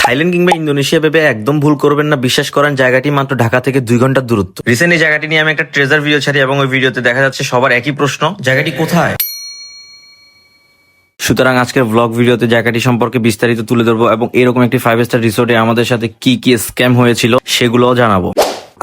Thailand কিংবা Indonesia ভেবে একদম ভুল করবেন না। বিশ্বাস করেন, জায়গাটি মাত্র ঢাকা থেকে 2 ঘন্টার দূরত্ব। রিসেন্ট এই জায়গাটি নিয়ে আমি একটা ট্রেজার ভিডিও ছাড়ি এবং ওই ভিডিওতে দেখা যাচ্ছে সবার একই প্রশ্ন, জায়গাটি কোথায়। সুতরাং আজকের ব্লগ ভিডিওতে জায়গাটি সম্পর্কে বিস্তারিত তুলে ধরবো এবং এরকম একটি 5 স্টার রিসোর্টে আমাদের সাথে কি কি স্ক্যাম হয়েছিল সেগুলোও জানাবো।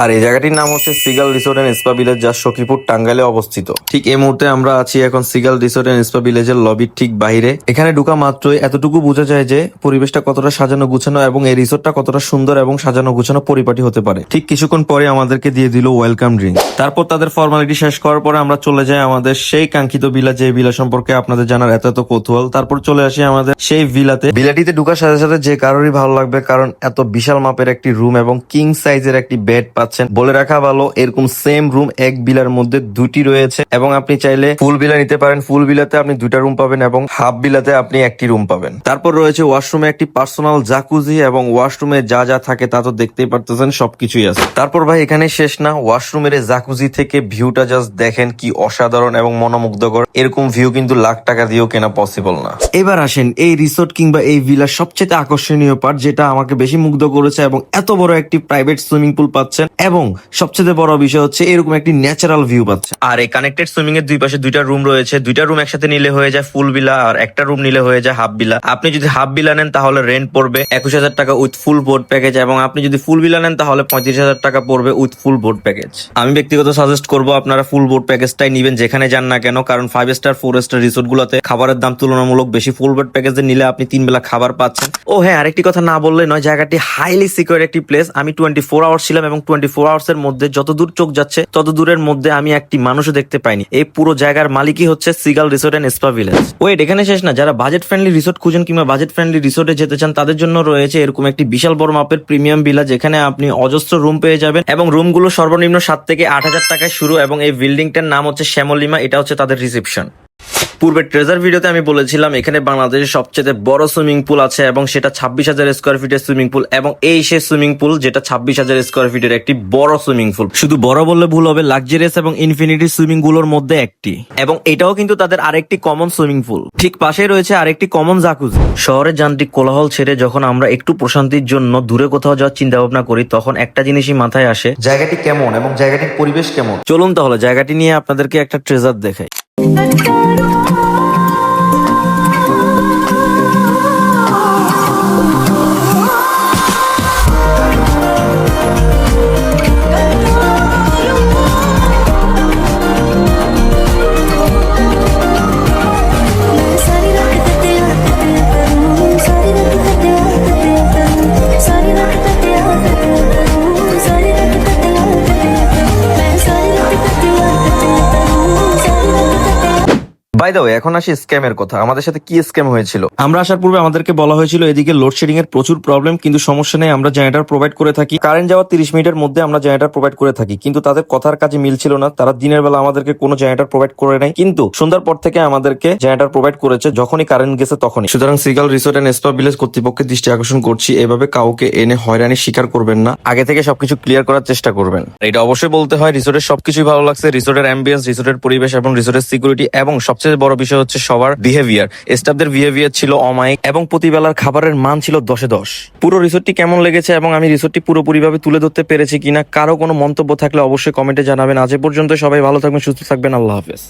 আর এই জায়গাটির নাম হচ্ছে Seagull Resort and Spa Village, যা সখীপুর টাঙ্গাইলে অবস্থিত। ঠিক এই মুহূর্তে আমরা আছি এখন সিগাল রিসোর্ট এন্ড স্পা ভিলেজের লবির ঠিক বাইরে। এখানে ঢোকা মাত্রই এতটুকু বোঝা যায় যে পরিবেশটা কতটা সাজানো গুছানো এবং এই রিসোর্টটা কতটা সুন্দর এবং সাজানো গুছানো পরিপাটি হতে পারে। ঠিক কিছুক্ষণ পরে আমাদেরকে দিয়ে দিল ওয়েলকাম ড্রিঙ্ক। তারপর তাদের ফর্মালিটি শেষ করার পরে আমরা চলে যাই আমাদের সেই কাঙ্ক্ষিত ভিলা, যে ভিলা সম্পর্কে আপনাদের জানার এত কৌতূহল। তারপর চলে আসি আমাদের সেই ভিলাতে। ভিলাটিতে ঢোকার সাথে সাথে যে কারোরই ভালো লাগবে, কারণ এত বিশাল মাপের একটি রুম এবং কিং সাইজের একটি বেড পাচ্ছেন। বলে রাখা ভালো, এরকম সেম রুম এক ভিলার মধ্যে দুটি রয়েছে এবং আপনি চাইলে ফুল ভিলা নিতে পারেন। ফুল ভিলাতে আপনি 2টা রুম পাবেন এবং হাফ ভিলাতে আপনি একটি রুম পাবেন। তারপর রয়েছে ওয়াশরুমে একটি পার্সোনাল জাকুজি এবং ওয়াশরুমে যা যা থাকে তা তো দেখতেই পারতেছেন, সবকিছুই আছে। তারপর ভাই এখানে শেষ না, ওয়াশরুমের জাকুজি থেকে ভিউটা জাস্ট দেখেন কি অসাধারণ এবং মনোমুগ্ধকর। এরকম ভিউ কিন্তু লাখ টাকা দিয়েও কেনা পসিবল না। এবার আসেন এই রিসোর্ট কিংবা এই ভিলার সবচেয়ে আকর্ষণীয় পার্ট, যেটা আমাকে বেশি মুগ্ধ করেছে, এবং এত বড় একটি প্রাইভেট সুইমিং পুল পাচ্ছেন এবং সবচেয়ে বড় বিষয় হচ্ছে এরকম একটি ন্যাচারাল ভিউ পাচ্ছে। আর এই কানেক্টেড সুইমিং এর দুই পাশে 2টা রুম রয়েছে। 2টা রুম একসাথে নিলে হয়ে যায় ফুল ভিলা আর একটা রুম নিলে হয়ে যায় হাফ ভিলা। আপনি যদি হাফ ভিলা নেন তাহলে রেন্ট পড়বে 21,000 টাকা উইথ ফুল বোর্ড প্যাকেজ, এবং আপনি যদি ফুল ভিলা নেন তাহলে 35,000 টাকা পড়বে উইথ ফুল বোর্ড প্যাকেজ। আমি ব্যক্তিগত সাজেস্ট করবো আপনারা ফুল বোর্ড প্যাকেজটাই নিবেন যেখানে যান না কেন, কারণ 5 স্টার 4 স্টার রিসোর্ট গুলোতে খাবারের দাম তুলনামূলক বেশি। ফুল বোর্ড প্যাকেজে নিলে আপনি 3 বেলা খাবার পাচ্ছেন। ও হ্যাঁ, আরেকটি কথা না বললে নয়, জায়গাটি হাইলি সিকিউর একটি প্লেস। আমি 24 আওয়ার্স ছিলাম এবং 24 আওয়ার্স এর মধ্যে যত দূর চোখ যাচ্ছে তত দূরের মধ্যে আমি একটি মানুষও দেখতে পাইনি। এই পুরো জায়গার মালিকই হচ্ছে Seagull Resort and Spa Village. Wait, এখানে শেষ না। যারা বাজেট ফ্রেন্ডলি রিসোর্ট খুঁজেন কিংবা বাজেট ফ্রেন্ডলি রিসোর্টে যেতে চান তাদের জন্য রয়েছে এরকম একটি বিশাল বড় মাপের প্রিমিয়াম ভিলা, যেখানে আপনি অজস্র রুম পেয়ে যাবেন এবং রুমগুলো সর্বনিম্ন 7 থেকে 8,000 টাকায় শুরু। এবং এই বিল্ডিংটার নাম হচ্ছে শ্যামলিমা, এটা হচ্ছে তাদের রিসেপশন। পূর্বে ট্রেজার ভিডিওতে আমি বলেছিলাম এখানে বাংলাদেশের সবচেয়ে বড় সুইমিং পুল আছে এবং সেটা 26,000 স্কোয়ার ফিটের সুইমিং পুল, এবং এই সে সুইমিং পুল যেটা 26,000 স্কোয়ার ফিটের একটি বড় সুইমিং পুল। শুধু বড় বললে ভুল হবে, লাক্সারিয়াস এবং ইনফিনিটি সুইমিং গুলোর মধ্যে একটি, এবং এটাও কিন্তু তাদের আরেকটি কমন সুইমিং পুল। ঠিক পাশে রয়েছে আরেকটি কমন জাকুজি। শহরের যান্ত্রিক কোলাহল ছেড়ে যখন আমরা একটু প্রশান্তির জন্য দূরে কোথাও যাওয়ার চিন্তা ভাবনা করি, তখন একটা জিনিসই মাথায় আসে, জায়গাটি কেমন এবং জায়গাটির পরিবেশ কেমন। চলুন তাহলে জায়গাটি নিয়ে আপনাদেরকে একটা ট্রেজার দেখাই। বাই দ্য ওয়ে, এখন আসি স্ক্যামের কথা। আমাদের সাথে কি স্ক্যাম হয়েছিল। আমরা আসার পূর্বে আমাদেরকে বলা হয়েছিল এদিকে লোডশেডিং এর প্রচুর প্রবলেম, কিন্তু সমস্যা নেই, আমরা জেনারেটর প্রোভাইড করে থাকি। কারেন্ট যাওয়ার 30 মিনিটের মধ্যে আমরা জেনারেটর প্রোভাইড করে থাকি। কিন্তু তাদের কথার কাজে মিলছিল না। তারা দিনের বেলা আমাদেরকে কোনো জেনারেটর প্রোভাইড করে নাই, কিন্তু সন্ধ্যার পর থেকে আমাদেরকে জেনারেটর প্রোভাইড করেছে, যখনই কারেন্ট গেছে তখনই। সুতরাং Seagull Resort and Spa Village কর্তৃপক্ষের দৃষ্টি আকর্ষণ করছি, এভাবে কাউকে এনে হয়রানির শিকার করবেন না। আগে থেকে সবকিছু ক্লিয়ার করার চেষ্টা করবেন। এটা অবশ্যই বলতে হয়, রিসোর্টের সবকিছুই ভালো লাগছে। রিসোর্টের অ্যাম্বিয়েন্স, রিসোর্টের পরিবেশ এবং রিসোর্টের সিকিউরিটি, এবং সবচেয়ে বড় বিষয় হচ্ছে সবার বিহেভিয়ার। স্টাফদের বিহেভিয়ার ছিল অমায়িক এবং প্রতিবেলার খাবারের মান ছিল 10-এ 10। পুরো রিসোর্টটি কেমন লেগেছে এবং আমি রিসোর্টটি পুরোপুরিভাবে তুলে ধরতে পেরেছি কিনা, কারো কোনো মন্তব্য থাকলে অবশ্যই কমেন্টে জানাবেন। আজ পর্যন্ত সবাই ভালো থাকবেন, সুস্থ থাকবেন। আল্লাহ হাফেজ।